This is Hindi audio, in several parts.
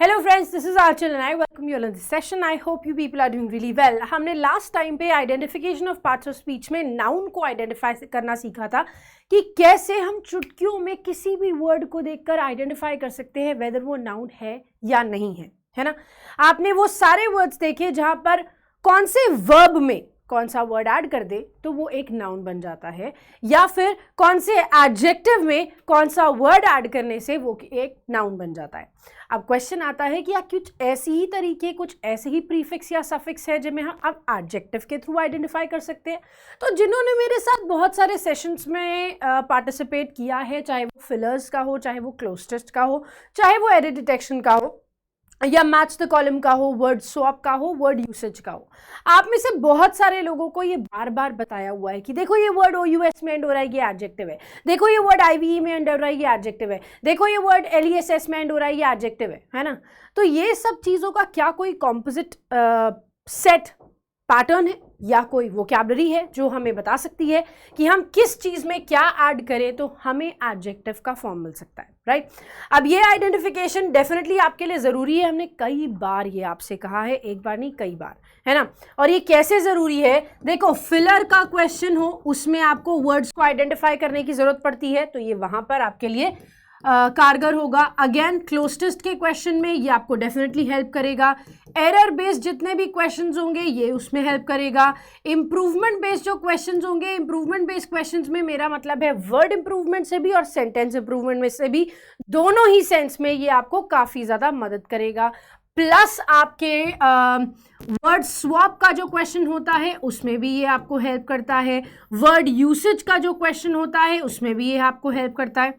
Hello friends, this is Aanchal and I welcome you all in this session. I hope you people are doing really well. हमने लास्ट टाइम पे identification of parts of speech में नाउन को आइडेंटिफाई करना सीखा था कि कैसे हम चुटकियों में किसी भी वर्ड को देखकर आइडेंटिफाई कर सकते हैं वेदर वो नाउन है या नहीं है ना. आपने वो सारे वर्ड्स देखे जहां पर कौन से वर्ब में कौन सा वर्ड ऐड कर दे तो वो एक नाउन बन जाता है, या फिर कौन से एडजेक्टिव में कौन सा वर्ड ऐड करने से वो एक नाउन बन जाता है. अब क्वेश्चन आता है कि कुछ ऐसी ही तरीके, कुछ ऐसे ही प्रीफिक्स या सफिक्स है जिनमें हम अब एडजेक्टिव के थ्रू आइडेंटिफाई कर सकते हैं. तो जिन्होंने मेरे साथ बहुत सारे सेशंस में पार्टिसिपेट किया है, चाहे वो फिलर्स का हो, चाहे वो क्लोज टेस्ट का हो, चाहे वो एरर डिटेक्शन का हो, या मैच द कॉलम का हो, वर्ड स्वैप का हो, वर्ड यूसेज का हो, आप में से बहुत सारे लोगों को ये बार बार बताया हुआ है कि देखो ये वर्ड OUS में एंड हो रहा है, ये एडजेक्टिव है. देखो ये वर्ड IVE में एंड हो रहा है, ये एडजेक्टिव है. देखो ये वर्ड LESS में एंड हो रहा है, ये एडजेक्टिव है ना. तो ये सब चीज़ों का क्या कोई कॉम्पोजिट सेट पैटर्न है या कोई वोकैबुलरी है जो हमें बता सकती है कि हम किस चीज़ में क्या ऐड करें तो हमें एडजेक्टिव का फॉर्म मिल सकता है, राइट? अब ये आइडेंटिफिकेशन डेफिनेटली आपके लिए ज़रूरी है. हमने कई बार ये आपसे कहा है, एक बार नहीं कई बार, है ना. और ये कैसे ज़रूरी है? देखो, फिलर का क्वेश्चन हो उसमें आपको वर्ड्स को आइडेंटिफाई करने की ज़रूरत पड़ती है, तो ये वहाँ पर आपके लिए कारगर होगा. अगेन क्लोज टेस्ट के क्वेश्चन में ये आपको डेफिनेटली हेल्प करेगा. एरर बेस्ड जितने भी क्वेश्चंस होंगे ये उसमें हेल्प करेगा. इंप्रूवमेंट बेस्ड जो क्वेश्चंस होंगे, इंप्रूवमेंट बेस्ड क्वेश्चंस में मेरा मतलब है वर्ड इंप्रूवमेंट से भी और सेंटेंस इंप्रूवमेंट में से भी, दोनों ही सेंस में ये आपको काफ़ी ज़्यादा मदद करेगा. प्लस आपके वर्ड स्वैप का जो क्वेश्चन होता है उसमें भी ये आपको हेल्प करता है. वर्ड यूसेज का जो क्वेश्चन होता है उसमें भी ये आपको हेल्प करता है.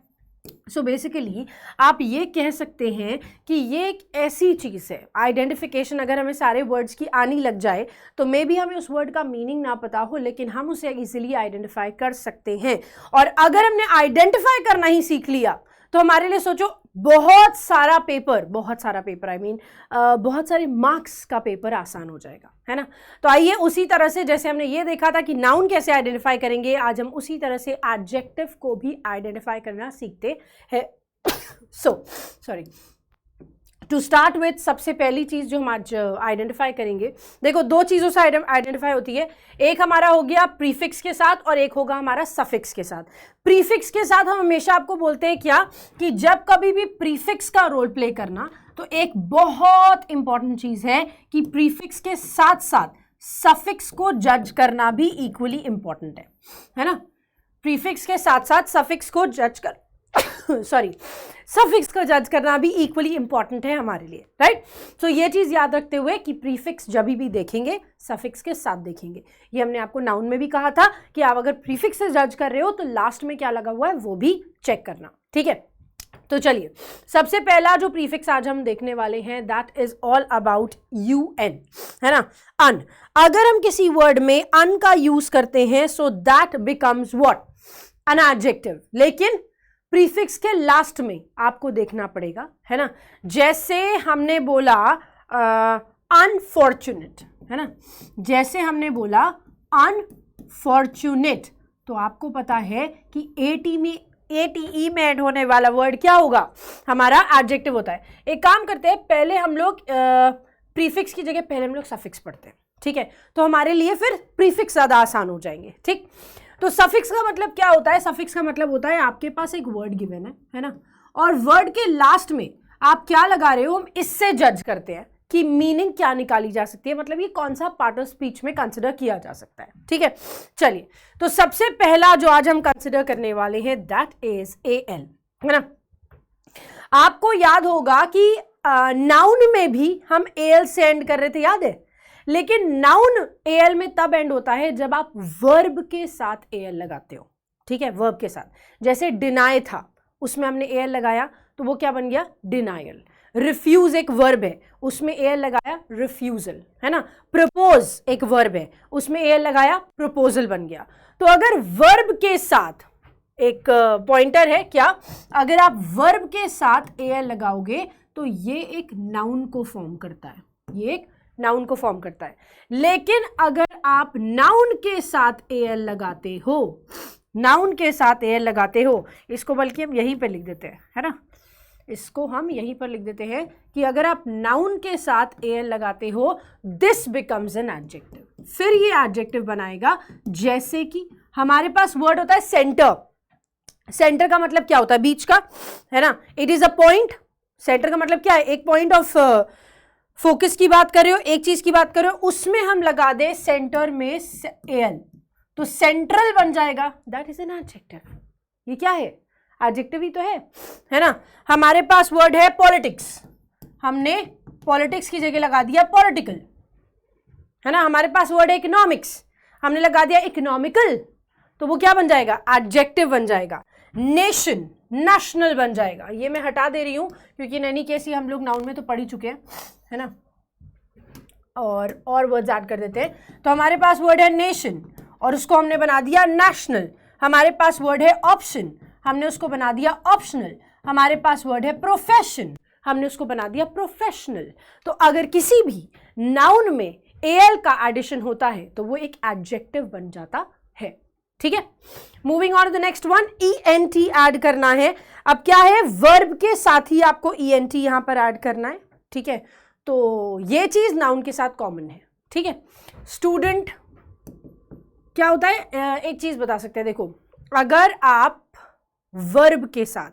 सो बेसिकली आप ये कह सकते हैं कि ये एक ऐसी चीज़ है, आइडेंटिफिकेशन अगर हमें सारे वर्ड्स की आनी लग जाए तो मे बी हमें उस वर्ड का मीनिंग ना पता हो, लेकिन हम उसे इजीली आइडेंटिफाई कर सकते हैं. और अगर हमने आइडेंटिफाई करना ही सीख लिया तो हमारे लिए सोचो बहुत सारा पेपर बहुत सारे मार्क्स का पेपर आसान हो जाएगा, है ना. तो आइए उसी तरह से जैसे हमने ये देखा था कि नाउन कैसे आइडेंटिफाई करेंगे, आज हम उसी तरह से एडजेक्टिव को भी आइडेंटिफाई करना सीखते हैं. सॉरी, टू स्टार्ट विथ सबसे पहली चीज़ जो हम आज आइडेंटिफाई करेंगे, देखो दो चीज़ों से आइडेंटिफाई होती है. एक हमारा हो गया प्रीफिक्स के साथ और एक होगा हमारा सफिक्स के साथ. प्रीफिक्स के साथ हम हमेशा आपको बोलते हैं क्या कि जब कभी भी प्रीफिक्स का रोल प्ले करना, तो एक बहुत इंपॉर्टेंट चीज़ है कि प्रीफिक्स के साथ साथ सफिक्स को जज करना भी इक्वली इंपॉर्टेंट है ना. प्रीफिक्स के साथ साथ सफिक्स को जज सफिक्स को जज करना भी इक्वली इंपॉर्टेंट है हमारे लिए, राइट. तो ये चीज़ याद रखते हुए कि प्रीफिक्स जब भी देखेंगे सफिक्स के साथ देखेंगे. ये हमने आपको नाउन में भी कहा था कि आप अगर प्रीफिक्स से जज कर रहे हो तो लास्ट में क्या लगा हुआ है वो भी चेक करना, ठीक है. तो चलिए, सबसे पहला जो प्रीफिक्स आज हम देखने वाले हैं that is all about UN, है ना. अन, अगर हम किसी वर्ड में अन का यूज करते हैं so that becomes what, an adjective. लेकिन प्रीफिक्स के लास्ट में आपको देखना पड़ेगा, है ना. जैसे हमने बोला अनफॉर्चुनेट, है ना. जैसे हमने बोला अनफॉर्चुनेट, तो आपको पता है कि ATE में एड होने वाला वर्ड क्या होगा, हमारा एडजेक्टिव होता है. एक काम करते हैं, पहले हम लोग प्रीफिक्स की जगह पहले हम लोग सफिक्स पढ़ते हैं, ठीक है. तो हमारे लिए फिर प्रीफिक्स ज़्यादा आसान हो जाएंगे, ठीक. तो सफिक्स का मतलब क्या होता है? सफिक्स का मतलब होता है आपके पास एक वर्ड गिवन है ना, और वर्ड के लास्ट में आप क्या लगा रहे हो, हम इससे जज करते हैं कि मीनिंग क्या निकाली जा सकती है, मतलब ये कौन सा पार्ट ऑफ स्पीच में कंसिडर किया जा सकता है, ठीक है. चलिए, तो सबसे पहला जो आज हम कंसिडर करने वाले हैं दैट इज AL, है ना. आपको याद होगा कि नाउन में भी हम AL से एंड कर रहे थे, याद है. लेकिन नाउन AL में तब एंड होता है जब आप वर्ब के साथ AL लगाते हो, ठीक है. वर्ब के साथ, जैसे डिनाई था उसमें हमने AL लगाया तो वो क्या बन गया, डिनायल. रिफ्यूज एक वर्ब है उसमें AL लगाया, रिफ्यूजल, है ना. प्रपोज एक वर्ब है उसमें AL लगाया, प्रपोजल बन गया. तो अगर वर्ब के साथ एक पॉइंटर है क्या, अगर आप वर्ब के साथ AL लगाओगे तो ये एक नाउन को फॉर्म करता है, ये एक नाउन को फॉर्म करता है. लेकिन अगर आप नाउन के साथ AL लगाते हो, नाउन के साथ AL लगाते हो, इसको बल्कि हम यहीं पे लिख देते हैं, है ना. इसको हम यहीं पर लिख देते हैं कि अगर आप नाउन के साथ एल लगाते हो दिस बिकम्स एन एडजेक्टिव। फिर ये एडजेक्टिव बनाएगा, जैसे कि हमारे पास वर्ड होता है सेंटर। सेंटर का मतलब क्या होता है? बीच का, है ना। It is a point. Centre का मतलब क्या है? एक पॉइंट ऑफ फोकस की बात कर रहे हो, एक चीज की बात कर रहे हो, उसमें हम लगा दे सेंटर में एल, तो सेंट्रल बन जाएगा, दैट इज एन एडजेक्टिव। ये क्या है? एडजेक्टिव ही तो है ना। हमारे पास वर्ड है पॉलिटिक्स, हमने पॉलिटिक्स की जगह लगा दिया पॉलिटिकल, है ना। हमारे पास वर्ड है इकोनॉमिक्स, हमने लगा दिया इकोनॉमिकल, तो वो क्या बन जाएगा? एडजेक्टिव बन जाएगा। नेशन, नेशनल बन जाएगा। ये मैं हटा दे रही हूं क्योंकि इन एनी केस हम लोग नाउन में तो पढ़ ही चुके हैं, है ना। और वर्ड्स ऐड कर देते हैं। तो हमारे पास वर्ड है नेशन और उसको हमने बना दिया नेशनल। हमारे पास वर्ड है ऑप्शन, हमने उसको बना दिया ऑप्शनल। हमारे पास वर्ड है प्रोफेशन, हमने उसको बना दिया प्रोफेशनल। तो अगर किसी भी नाउन में एल का एडिशन होता है तो वो एक एडजेक्टिव बन जाता है, ठीक है। Moving on to the next one, ENT add करना है। अब क्या है? वर्ब के साथ ही आपको ईएनटी यहां पर ऐड करना है, ठीक है। तो ये चीज नाउन के साथ कॉमन है, ठीक है। स्टूडेंट क्या होता है? एक चीज बता सकते हैं, देखो, अगर आप वर्ब के साथ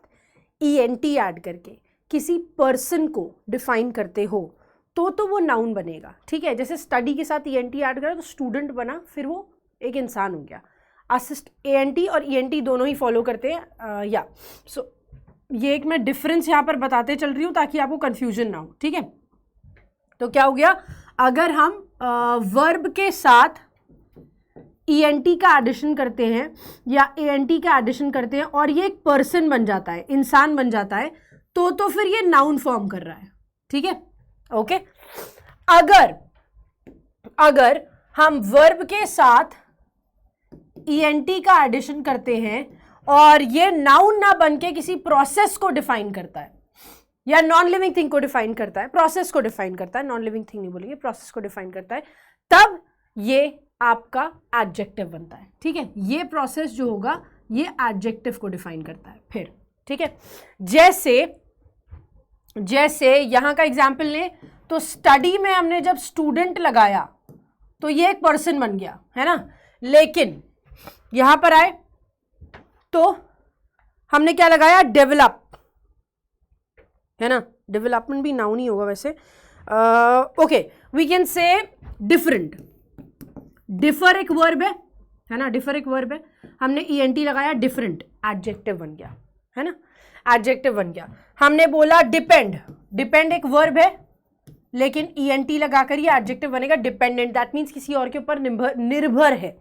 ईएनटी ऐड करके किसी पर्सन को डिफाइन करते हो तो वो नाउन बनेगा, ठीक है। जैसे स्टडी के साथ ईएनटी ऐड करा तो स्टूडेंट बना, फिर वो एक इंसान हो गया। असिस्ट एएनटी और ईएनटी दोनों ही फॉलो करते हैं, या सो ये एक मैं डिफरेंस यहाँ पर बताते चल रही हूँ ताकि आपको कंफ्यूजन ना हो, ठीक है। तो क्या हो गया? अगर हम वर्ब के साथ ईएनटी का एडिशन करते हैं या एएनटी का एडिशन करते हैं और ये एक पर्सन बन जाता है, इंसान बन जाता है, तो फिर ये नाउन फॉर्म कर रहा है, ठीक है, ओके। अगर हम वर्ब के साथ ईएनटी का एडिशन करते हैं और ये नाउन ना बन के किसी प्रोसेस को डिफाइन करता है या नॉन लिविंग थिंग को डिफाइन करता है, प्रोसेस को डिफाइन करता है, नॉन लिविंग थिंग नहीं बोलेंगे, प्रोसेस को डिफाइन करता है, तब ये आपका एडजेक्टिव बनता है, ठीक है। ये प्रोसेस जो होगा ये एडजेक्टिव को डिफाइन करता है फिर, ठीक है। जैसे यहां का एग्जाम्पल लें तो स्टडी में हमने जब स्टूडेंट लगाया तो ये एक पर्सन बन गया, है ना। लेकिन यहां पर आए तो हमने क्या लगाया? डेवलप, है ना। डेवलपमेंट भी नाउन ही होगा वैसे, okay. We can say different, differ एक वर्ब है ना, डिफर एक वर्ब है, हमने ईएनटी लगाया, डिफरेंट एडजेक्टिव बन गया, है ना, एडजेक्टिव बन गया। हमने बोला डिपेंड, डिपेंड एक वर्ब है लेकिन ईएनटी लगाकर ये एडजेक्टिव बनेगा, डिपेंडेंट, दैट मीन्स किसी और के ऊपर निर्भर है,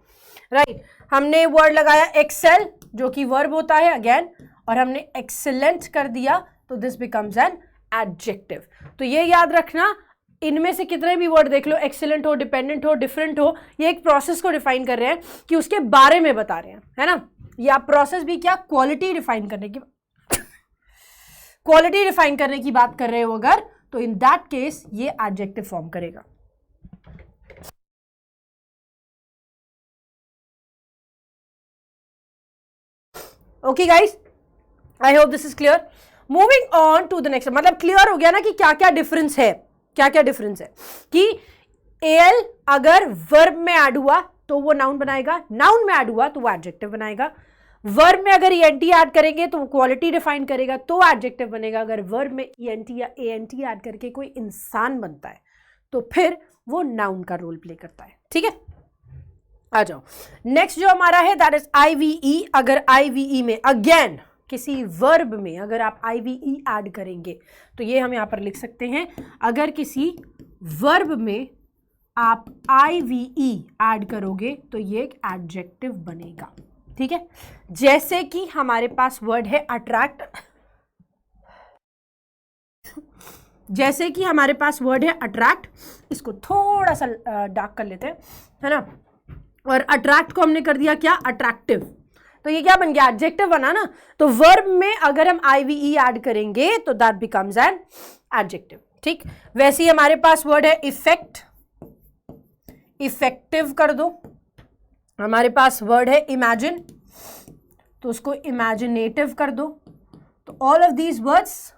राइट। हमने वर्ड लगाया एक्सेल जो कि वर्ब होता है अगेन, और हमने एक्सेलेंट कर दिया तो दिस बिकम्स एन एडजेक्टिव। तो ये याद रखना, इनमें से कितने भी वर्ड देख लो, एक्सेलेंट हो, डिपेंडेंट हो, डिफरेंट हो, ये एक प्रोसेस को डिफाइन कर रहे हैं कि उसके बारे में बता रहे हैं, है ना। या प्रोसेस भी क्या? क्वालिटी डिफाइन करने की क्वालिटी डिफाइन करने की बात कर रहे हो अगर, तो इन दैट केस ये एडजेक्टिव फॉर्म करेगा। Okay guys, I hope this is clear. Moving on to the next, मतलब क्लियर हो गया ना कि क्या क्या डिफरेंस है, क्या क्या डिफरेंस है कि एल अगर वर्ब में ऐड हुआ तो वो नाउन बनाएगा, नाउन में ऐड हुआ तो वो एडजेक्टिव बनाएगा, वर्ब में अगर ईएनटी ऐड करेंगे तो वो क्वालिटी डिफाइन करेगा तो एडजेक्टिव बनेगा, अगर वर्ब में ईएनटी या एएनटी ऐड करके कोई इंसान बनता है तो फिर वो नाउन का रोल प्ले करता है, ठीक है। आ जाओ, नेक्स्ट जो हमारा है दैट इज आईवीई। अगर आईवीई में अगेन किसी वर्ब में अगर आप आईवीई ऐड करेंगे तो ये हम यहां पर लिख सकते हैं, अगर किसी वर्ब में आप आईवीई ऐड करोगे तो ये एक एडजेक्टिव बनेगा, ठीक है। जैसे कि हमारे पास वर्ड है अट्रैक्ट, जैसे कि हमारे पास वर्ड है अट्रैक्ट, इसको थोड़ा सा डार्क कर लेते हैं, है ना, और अट्रैक्ट को हमने कर दिया क्या? अट्रैक्टिव, तो ये क्या बन गया? एडजेक्टिव बना ना। तो वर्ब में अगर हम आईवीई ऐड करेंगे तो दैट बिकम्स एन एडजेक्टिव, ठीक। वैसे ही हमारे पास वर्ड है इफेक्ट, इफेक्टिव कर दो। हमारे पास वर्ड है इमेजिन, तो उसको इमेजिनेटिव कर दो। तो ऑल ऑफ दीज वर्ड्स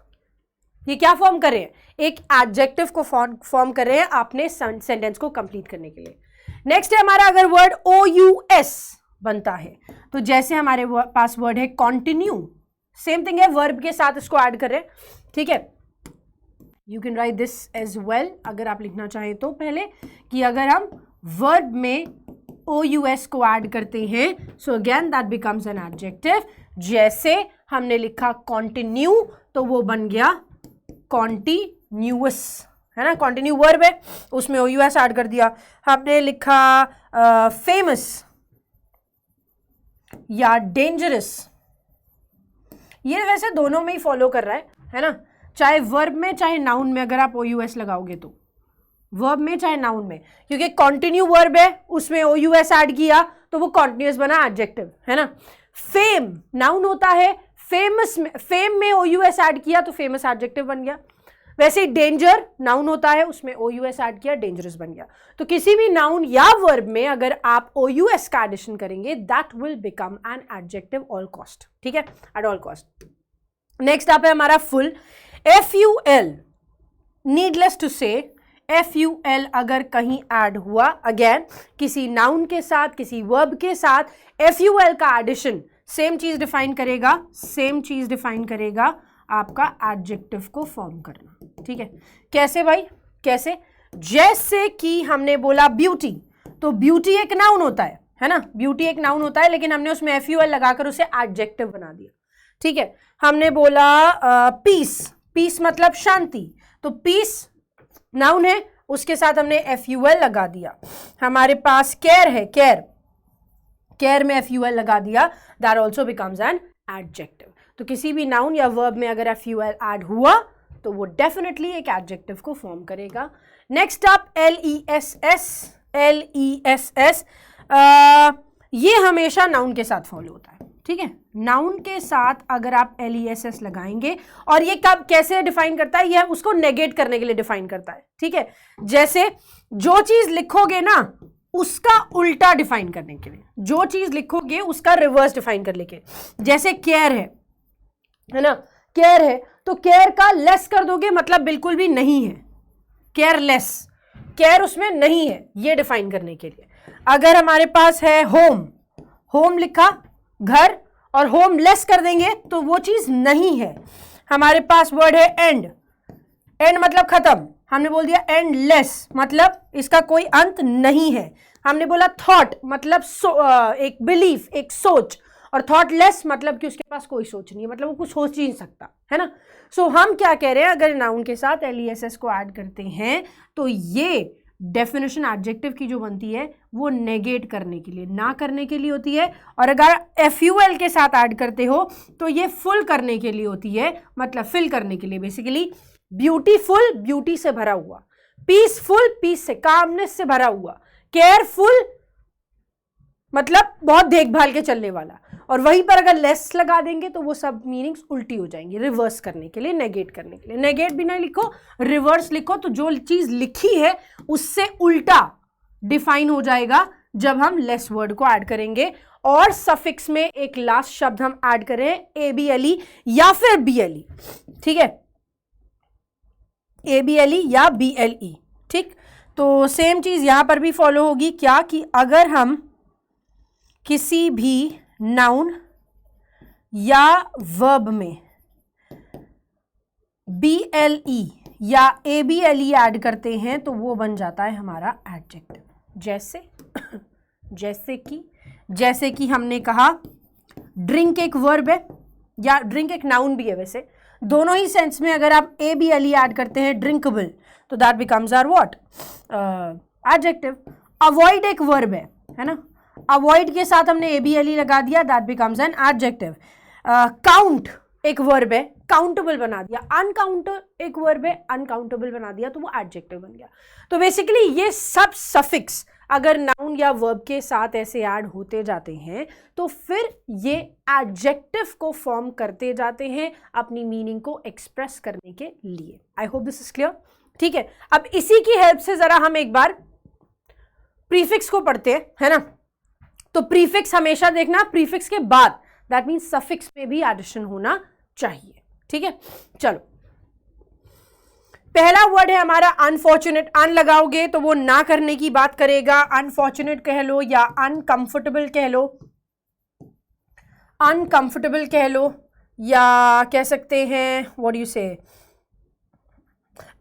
ये क्या फॉर्म कर रहे हैं, एक एडजेक्टिव को फॉर्म कर रहे हैं आपने सेंटेंस को कंप्लीट करने के लिए। नेक्स्ट है हमारा, अगर वर्ड OUS बनता है तो जैसे हमारे पास वर्ड है कॉन्टिन्यू, सेम थिंग है, वर्ब के साथ इसको ऐड कर रहे हैं, ठीक है। You can write this as well, अगर आप लिखना चाहें तो पहले कि अगर हम वर्ब में OUS को ऐड करते हैं so again that becomes an adjective. जैसे हमने लिखा कॉन्टिन्यू तो वो बन गया कॉन्टिन्यूअस, है ना, कॉन्टिन्यू वर्ब है उसमें OUS ऐड कर दिया। हमने लिखा फेमस या डेंजरस, ये वैसे दोनों में ही फॉलो कर रहा है ना, चाहे वर्ब में चाहे नाउन में अगर आप OUS लगाओगे तो, वर्ब में चाहे नाउन में, क्योंकि कॉन्टिन्यू वर्ब है उसमें OUS ऐड किया तो वो कॉन्टिन्यूअस बना एडजेक्टिव, है ना। फेम नाउन होता है, फेमस में, फेम में OUS ऐड किया तो फेमस एडजेक्टिव बन गया। वैसे डेंजर नाउन होता है उसमें OUS ऐड किया, डेंजरस बन गया। तो किसी भी नाउन या वर्ब में अगर आप OUS का एडिशन करेंगे that will become an adjective all cost, ठीक है, एट ऑल कॉस्ट। नेक्स्ट आप है हमारा फुल, FUL, नीडलेस टू से, FUL अगर कहीं ऐड हुआ, अगेन किसी नाउन के साथ किसी वर्ब के साथ FUL का एडिशन सेम चीज डिफाइन करेगा, सेम चीज डिफाइन करेगा आपका एडजेक्टिव को फॉर्म करना, ठीक है। कैसे भाई, कैसे, जैसे कि हमने बोला ब्यूटी, तो ब्यूटी एक नाउन होता है ना, ब्यूटी एक नाउन होता है लेकिन हमने उसमें FUL लगाकर उसे एडजेक्टिव बना दिया, ठीक है। हमने बोला पीस, पीस मतलब शांति, तो पीस नाउन है उसके साथ हमने FUL लगा दिया। हमारे पास केयर है, केयर, केयर में FUL लगा दिया, that also becomes an adjective. तो किसी भी नाउन या वर्ब में अगर FUL ऐड हुआ तो वो डेफिनेटली एक एडजेक्टिव को फॉर्म करेगा। नेक्स्ट अप LESS, LESS ये हमेशा नाउन के साथ फॉलो होता है, ठीक है। नाउन के साथ अगर आप LESS लगाएंगे, और ये कब कैसे डिफाइन करता है, ये उसको नेगेट करने के लिए डिफाइन करता है, ठीक है। जैसे जो चीज लिखोगे ना उसका उल्टा डिफाइन करने के लिए, जो चीज लिखोगे उसका रिवर्स डिफाइन करने के, जैसे केयर है ना, केयर है तो केयर का लेस कर दोगे मतलब बिल्कुल भी नहीं है, केयरलेस, केयर उसमें नहीं है, ये डिफाइन करने के लिए। अगर हमारे पास है होम, होम लिखा घर, और होम लेस कर देंगे तो वो चीज नहीं है। हमारे पास वर्ड है एंड, एंड मतलब खत्म, हमने बोल दिया एंडलेस मतलब इसका कोई अंत नहीं है। हमने बोला थॉट मतलब एक बिलीफ, एक सोच, और थॉटलेस मतलब कि उसके पास कोई सोच नहीं है, मतलब वो कुछ सोच ही नहीं सकता, है ना। सो हम क्या कह रहे हैं, अगर नाउन के साथ LESS को ऐड करते हैं तो ये डेफिनेशन एडजेक्टिव की जो बनती है वो नेगेट करने के लिए, ना करने के लिए होती है, और अगर FUL के साथ ऐड करते हो तो ये फुल करने के लिए होती है, मतलब फिल करने के लिए। बेसिकली ब्यूटीफुल, ब्यूटी से भरा हुआ, पीसफुल, पीस से, कामनेस से भरा हुआ, केयरफुल मतलब बहुत देखभाल के चलने वाला, और वहीं पर अगर लेस लगा देंगे तो वो सब मीनिंग्स उल्टी हो जाएंगी, रिवर्स करने के लिए, नेगेट करने के लिए। नेगेट भी नहीं लिखो, रिवर्स लिखो, तो जो चीज लिखी है उससे उल्टा डिफाइन हो जाएगा जब हम लेस वर्ड को ऐड करेंगे, और सफिक्स में एक लास्ट शब्द हम ऐड करें ABLE या फिर BLE, ठीक है, ABLE या BLE, ठीक। तो सेम चीज यहां पर भी फॉलो होगी, क्या कि अगर हम किसी भी नाउन या वर्ब में BLE या ABLE ऐड करते हैं तो वो बन जाता है हमारा एडजेक्टिव। जैसे जैसे कि हमने कहा ड्रिंक एक वर्ब है या ड्रिंक एक नाउन भी है, वैसे दोनों ही सेंस में अगर आप ABLE ऐड करते हैं, ड्रिंकेबल, तो that becomes our what, adjective. Avoid एक वर्ब है ना, अवॉइड के साथ हमने ABLE लगा दिया, that becomes an adjective. Count एक वर्ब है, काउंटेबल बना दिया, अनकाउंट एक वर्ब है, अनकाउंटेबल बना दिया, तो वो एडजेक्टिव बन गया। तो बेसिकली ये सब सफिक्स अगर नाउन या वर्ब के साथ ऐसे ऐड होते जाते हैं तो फिर ये एडजेक्टिव को फॉर्म करते जाते हैं अपनी मीनिंग को एक्सप्रेस करने के लिए। आई होप दिस इज क्लियर, ठीक है। अब इसी की हेल्प से जरा हम एक बार प्रीफिक्स को पढ़ते हैं, है ना। तो प्रीफिक्स हमेशा देखना, प्रीफिक्स के बाद दैट मीन्स सफिक्स पे भी एडिशन होना चाहिए, ठीक है। चलो पहला वर्ड है हमारा अनफॉर्चुनेट, अन लगाओगे तो वो ना करने की बात करेगा, अनफॉर्चुनेट कह लो या अनकंफर्टेबल कह लो, अनकंफर्टेबल कह लो या कह सकते हैं व्हाट डू यू से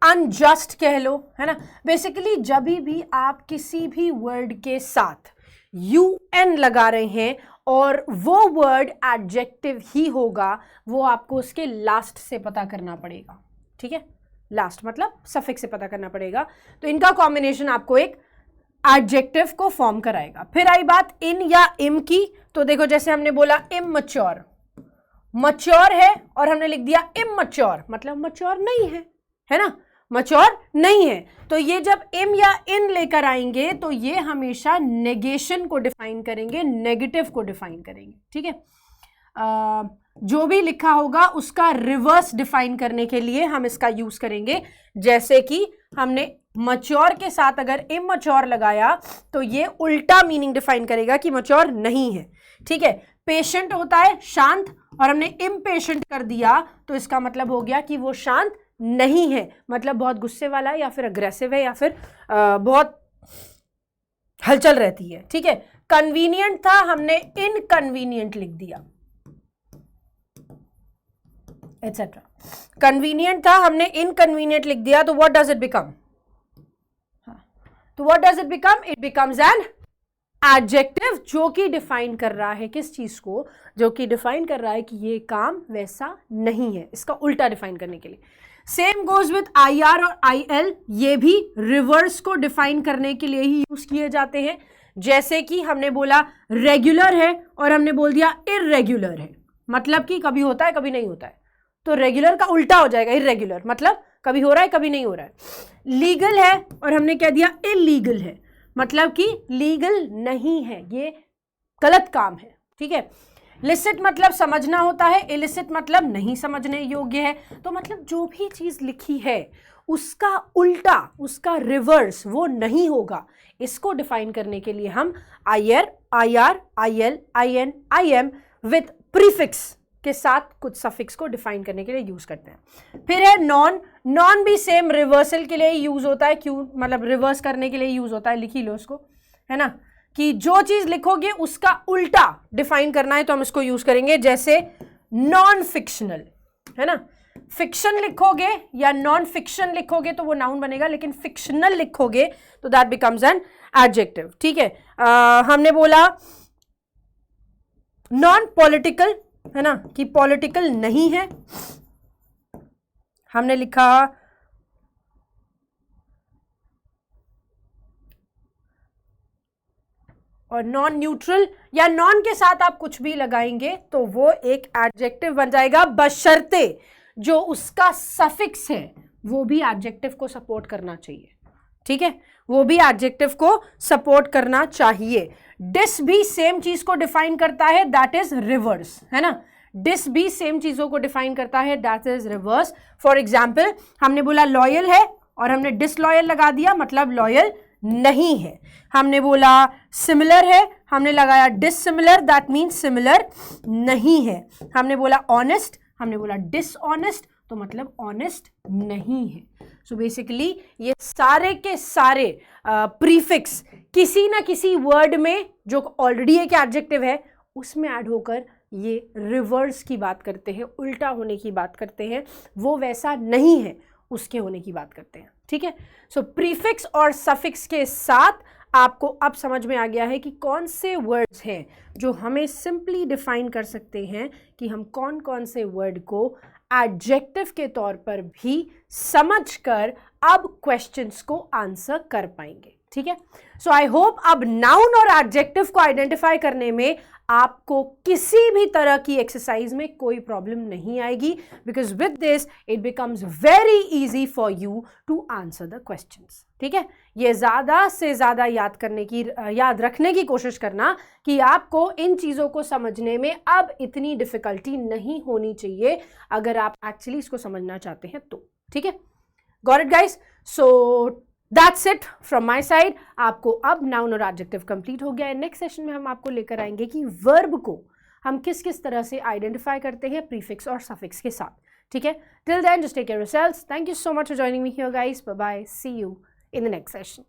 अनजस्ट कह लो, है ना। बेसिकली जब भी आप किसी भी वर्ड के साथ UN लगा रहे हैं और वो वर्ड एडजेक्टिव ही होगा, वो आपको उसके लास्ट से पता करना पड़ेगा, ठीक है। लास्ट मतलब सफिक्स से पता करना पड़ेगा, तो इनका कॉम्बिनेशन आपको एक एडजेक्टिव को फॉर्म कराएगा। फिर आई बात इन या इम की, तो देखो जैसे हमने बोला इमैच्योर, मैच्योर है और हमने लिख दिया इमैच्योर, मतलब मैच्योर नहीं है ना, मैच्योर नहीं है। तो ये जब इम या इन लेकर आएंगे तो ये हमेशा नेगेशन को डिफाइन करेंगे, नेगेटिव को डिफाइन करेंगे, ठीक है। जो भी लिखा होगा उसका रिवर्स डिफाइन करने के लिए हम इसका यूज करेंगे। जैसे कि हमने मैच्योर के साथ अगर इमैच्योर लगाया तो ये उल्टा मीनिंग डिफाइन करेगा कि मैच्योर नहीं है, ठीक है। पेशेंट होता है शांत और हमने इम्पेशेंट कर दिया तो इसका मतलब हो गया कि वो शांत नहीं है, मतलब बहुत गुस्से वाला है या फिर अग्रेसिव है या फिर बहुत हलचल रहती है, ठीक है। कन्वीनियंट था, हमने इनकन्वीनियंट लिख दिया, एटसेट्रा। कन्वीनियंट था, हमने इनकन्वीनियंट लिख दिया, तो व्हाट डज इट बिकम, तो what does it become, it becomes an adjective जो कि डिफाइन कर रहा है किस चीज को, जो कि डिफाइन कर रहा है कि ये काम वैसा नहीं है, इसका उल्टा डिफाइन करने के लिए। सेम गोज विथ IR और IL, ये भी रिवर्स को डिफाइन करने के लिए ही यूज किए जाते हैं। जैसे कि हमने बोला रेगुलर है और हमने बोल दिया इर्रेगुलर है, मतलब कि कभी होता है कभी नहीं होता है, तो रेगुलर का उल्टा हो जाएगा इर्रेगुलर, मतलब कभी हो रहा है कभी नहीं हो रहा है। लीगल है और हमने कह दिया इलीगल है, मतलब कि लीगल नहीं है, ये गलत काम है, ठीक है। लिसिट मतलब समझना होता है, इलिसिट मतलब नहीं समझने योग्य है। तो मतलब जो भी चीज लिखी है उसका उल्टा, उसका रिवर्स वो नहीं होगा, इसको डिफाइन करने के लिए हम IR, IL, IN, IM with prefix के साथ कुछ सफिक्स को डिफाइन करने के लिए यूज करते हैं। फिर है नॉन, नॉन भी सेम रिवर्सल के लिए यूज होता है, क्यों, मतलब रिवर्स करने के लिए यूज होता है, लिख ही लो उसको, है ना, कि जो चीज लिखोगे उसका उल्टा डिफाइन करना है तो हम इसको यूज करेंगे। जैसे नॉन फिक्शनल, है ना, फिक्शन लिखोगे या नॉन फिक्शन लिखोगे तो वो नाउन बनेगा, लेकिन फिक्शनल लिखोगे तो दैट बिकम्स एन एडजेक्टिव, ठीक है। हमने बोला नॉन पॉलिटिकल, है ना, कि पॉलिटिकल नहीं है, हमने लिखा और नॉन न्यूट्रल या नॉन के साथ आप कुछ भी लगाएंगे तो वो एक एडजेक्टिव बन जाएगा, बशर्ते जो उसका सफिक्स है वो भी एडजेक्टिव को सपोर्ट करना चाहिए, ठीक है, वो भी एडजेक्टिव को सपोर्ट करना चाहिए। डिस भी सेम चीज को डिफाइन करता है, दैट इज रिवर्स, है ना, डिस भी सेम चीजों को डिफाइन करता है, that is reverse. For example हमने बोला लॉयल है और हमने डिसलॉयल लगा दिया, मतलब लॉयल नहीं है। हमने बोला सिमिलर है, हमने लगाया डिससिमिलर, दैट मीन्स सिमिलर नहीं है। हमने बोला ऑनेस्ट, हमने बोला डिसऑनेस्ट, तो मतलब ऑनेस्ट नहीं है। सो बेसिकली ये सारे के सारे प्रीफिक्स किसी ना किसी वर्ड में जो ऑलरेडी एक एडजेक्टिव है उसमें ऐड होकर ये रिवर्स की बात करते हैं, उल्टा होने की बात करते हैं, वो वैसा नहीं है उसके होने की बात करते हैं, ठीक है। सो प्रीफिक्स और सफिक्स के साथ आपको अब समझ में आ गया है कि कौन से वर्ड्स हैं जो हमें सिंपली डिफाइन कर सकते हैं कि हम कौन कौन से वर्ड को एडजेक्टिव के तौर पर भी समझकर अब क्वेश्चंस को आंसर कर पाएंगे, ठीक है। सो आई होप अब नाउन और एडजेक्टिव को आइडेंटिफाई करने में आपको किसी भी तरह की एक्सरसाइज में कोई प्रॉब्लम नहीं आएगी, because with this it becomes very easy for you to answer the questions, ठीक है। ये ज़्यादा से ज़्यादा याद रखने की कोशिश करना कि आपको इन चीज़ों को समझने में अब इतनी डिफिकल्टी नहीं होनी चाहिए अगर आप एक्चुअली इसको समझना चाहते हैं तो, ठीक है। Got it guys? So that's it from my side. आपको अब नाउन और एडजेक्टिव कंप्लीट हो गया है। नेक्स्ट सेशन में हम आपको लेकर आएंगे कि वर्ब को हम किस किस तरह से आइडेंटिफाई करते हैं प्रीफिक्स और सफिक्स के साथ, ठीक है, till then just take care yourselves. Thank you so much for joining me here guys. Bye bye, see you in the next session.